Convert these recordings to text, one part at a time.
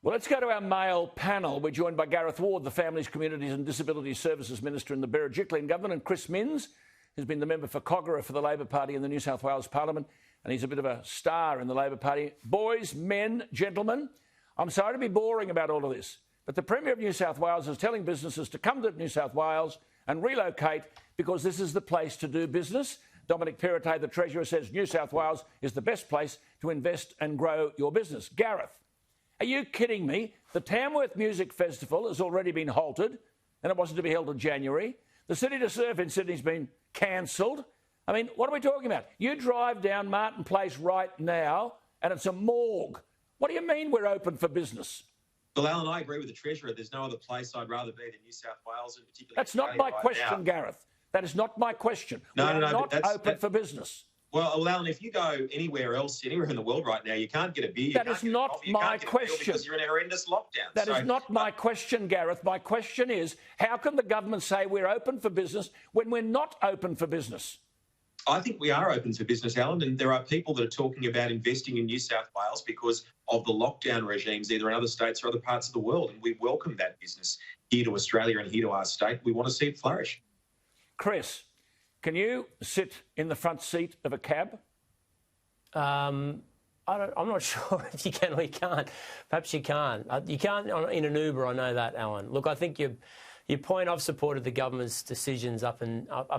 Well, let's go to our male panel. We're joined by Gareth Ward, the Families, Communities and Disability Services Minister in the Berejiklian government, and Chris Minns, who's been the member for Kogarah for the Labor Party in the New South Wales Parliament, and he's a bit of a star in the Labor Party. Boys, men, gentlemen, I'm sorry to be boring about all of this, but the Premier of New South Wales is telling businesses to come to New South Wales and relocate because this is the place to do business. Dominic Perrottet, the Treasurer, says New South Wales is the best place to invest and grow your business. Gareth, are you kidding me? The Tamworth Music Festival has already been halted, and it wasn't to be held in January. The City to Surf in Sydney's been cancelled. I mean, what are we talking about? You drive down Martin Place right now, and it's a morgue. What do you mean we're open for business? Well, Alan, I agree with the Treasurer. There's no other place I'd rather be than New South Wales, and particularly. That's not my question, Gareth. That is not my question. We're not open for business. Well, Alan, if you go anywhere else, anywhere in the world right now, you can't get a beer. That is not my question. Because you're in a horrendous lockdown. That is not my question, Gareth. My question is, how can the government say we're open for business when we're not open for business? I think we are open for business, Alan, and there are people that are talking about investing in New South Wales because of the lockdown regimes, either in other states or other parts of the world, and we welcome that business here to Australia and here to our state. We want to see it flourish. Chris, can you sit in the front seat of a cab? I'm not sure if you can or you can't. Perhaps you can't. You can't in an Uber, I know that, Alan. Look, I think your point, I've supported the government's decisions up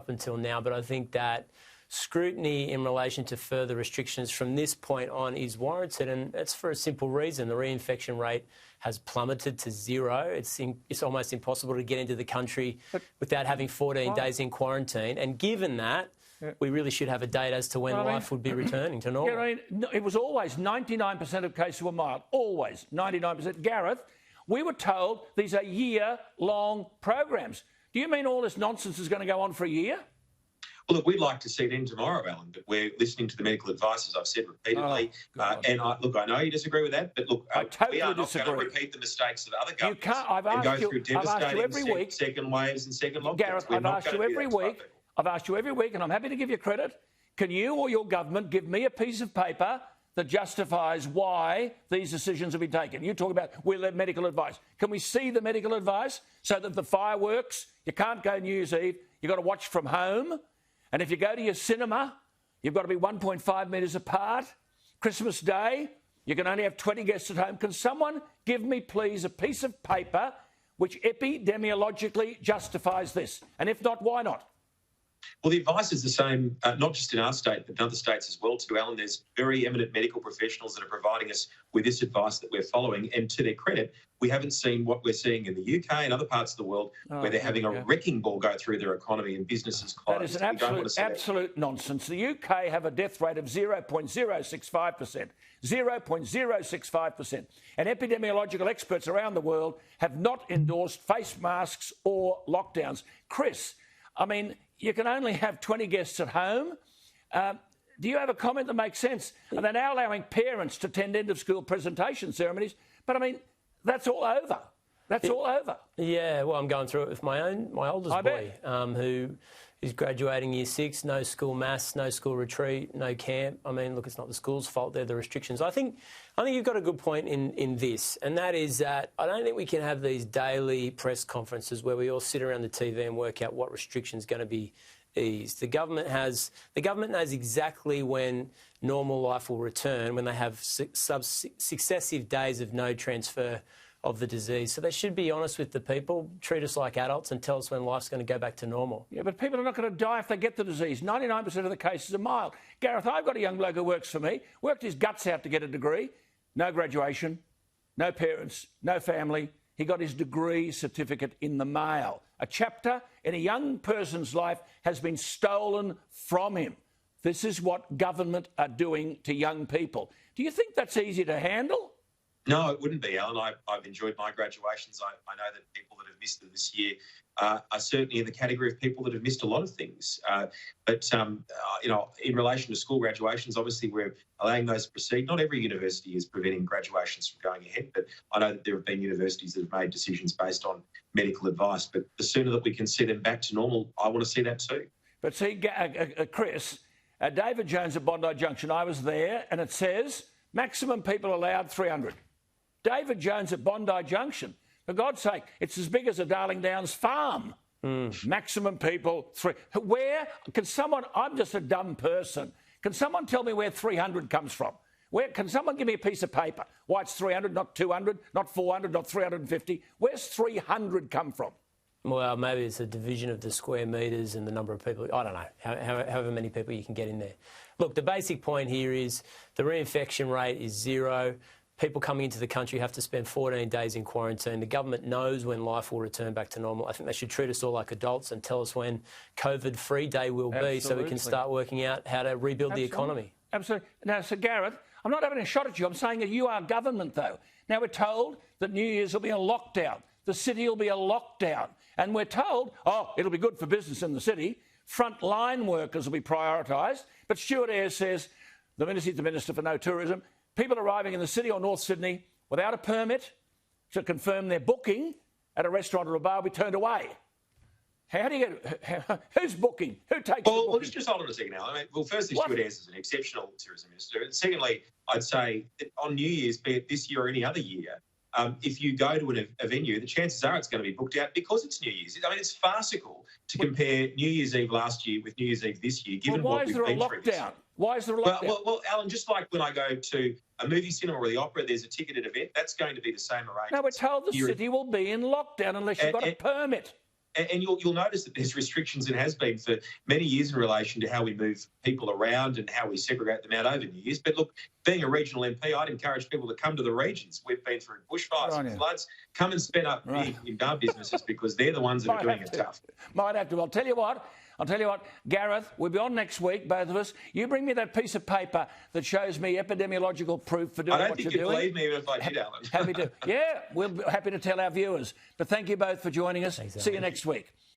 until now, but I think that scrutiny in relation to further restrictions from this point on is warranted, and that's for a simple reason. The reinfection rate has plummeted to zero. It's almost impossible to get into the country without having 14 days in quarantine. And given that, we really should have a date as to when life would be returning to normal. It was always 99% of cases were mild. Always 99%. Gareth, we were told these are year-long programs. Do you mean all this nonsense is going to go on for a year? Well, look, we'd like to see it end tomorrow, Alan, but we're listening to the medical advice, as I've said repeatedly. I know you disagree with that, but look, we are not going to repeat the mistakes of other governments and go through devastating second waves and second lockdowns. Gareth, I've asked you every week, and I'm happy to give you credit. Can you or your government give me a piece of paper that justifies why these decisions have been taken? You talk about we'll have medical advice. Can we see the medical advice so that the fireworks, you can't go New Year's Eve, you've got to watch from home? And if you go to your cinema, you've got to be 1.5 metres apart. Christmas Day, you can only have 20 guests at home. Can someone give me, please, a piece of paper which epidemiologically justifies this? And if not, why not? Well, the advice is the same, not just in our state, but in other states as well, too, Alan. There's very eminent medical professionals that are providing us with this advice that we're following. And to their credit, we haven't seen what we're seeing in the UK and other parts of the world where they're having a wrecking ball go through their economy and businesses closed. That is an absolute nonsense. The UK have a death rate of 0.065%. 0.065%. And epidemiological experts around the world have not endorsed face masks or lockdowns. Chris, I mean, you can only have 20 guests at home. Do you have a comment that makes sense? And they're now allowing parents to attend end-of-school presentation ceremonies. But, I mean, that's all over. That's all over. Yeah, well, I'm going through it with my oldest boy, who is graduating year 6, no school maths, no school retreat, no camp. I mean, look, it's not the school's fault, they're the restrictions. I think you've got a good point in this, and that is that I don't think we can have these daily press conferences where we all sit around the TV and work out what restrictions are going to be eased. The government knows exactly when normal life will return, when they have successive days of no transfer of the disease. So they should be honest with the people, treat us like adults and tell us when life's going to go back to normal. Yeah, but people are not going to die if they get the disease. 99% of the cases are mild. Gareth, I've got a young bloke who works for me, worked his guts out to get a degree, no graduation, no parents, no family. He got his degree certificate in the mail. A chapter in a young person's life has been stolen from him. This is what government are doing to young people. Do you think that's easy to handle? No, it wouldn't be, Alan. I've enjoyed my graduations. I know that people that have missed them this year are certainly in the category of people that have missed a lot of things. But in relation to school graduations, obviously we're allowing those to proceed. Not every university is preventing graduations from going ahead, but I know that there have been universities that have made decisions based on medical advice. But the sooner that we can see them back to normal, I want to see that too. But see, Chris, David Jones at Bondi Junction, I was there, and it says maximum people allowed 300. David Jones at Bondi Junction. For God's sake, it's as big as a Darling Downs farm. Maximum people, where can someone, I'm just a dumb person, can someone tell me where 300 comes from? Where can someone give me a piece of paper? Why it's 300, not 200, not 400, not 350? Where's 300 come from? Well, maybe it's a division of the square metres and the number of people. I don't know, however many people you can get in there. Look, the basic point here is the reinfection rate is 0. People coming into the country have to spend 14 days in quarantine. The government knows when life will return back to normal. I think they should treat us all like adults and tell us when COVID-free day will be so we can start working out how to rebuild the economy. Absolutely. Now, so Gareth, I'm not having a shot at you. I'm saying that you are government, though. Now, we're told that New Year's will be a lockdown. The city will be a lockdown. And we're told, oh, it'll be good for business in the city. Frontline workers will be prioritised. But Stuart Ayres says, the Minister for No Tourism, people arriving in the city or North Sydney without a permit to confirm their booking at a restaurant or a bar will be turned away. How do you get... Who's booking? Who takes the booking? Well, just hold on a second now. I mean, well, firstly, Stuart Ayres is an exceptional tourism minister. And secondly, I'd say that on New Year's, be it this year or any other year, if you go to a venue, the chances are it's going to be booked out because it's New Year's. I mean, it's farcical to compare New Year's Eve last year with New Year's Eve this year, given what we've been through. Why is there a lockdown? Well, Alan, just like when I go to a movie cinema or the opera, there's a ticketed event, that's going to be the same arrangement. No, we're told the city will be in lockdown unless you've got a permit. And you'll notice that there's restrictions and has been for many years in relation to how we move people around and how we segregate them out over New Year's. But look, being a regional MP, I'd encourage people to come to the regions. We've been through bushfires and floods. Come and spend up in our businesses because they're the ones that are doing it tough. Might have to. I'll tell you what, Gareth, we'll be on next week, both of us. You bring me that piece of paper that shows me epidemiological proof for doing what you're doing. I don't think you'd believe me even if I did, Alan. Happy to. Yeah, we'll be happy to tell our viewers. But thank you both for joining us. See you next week.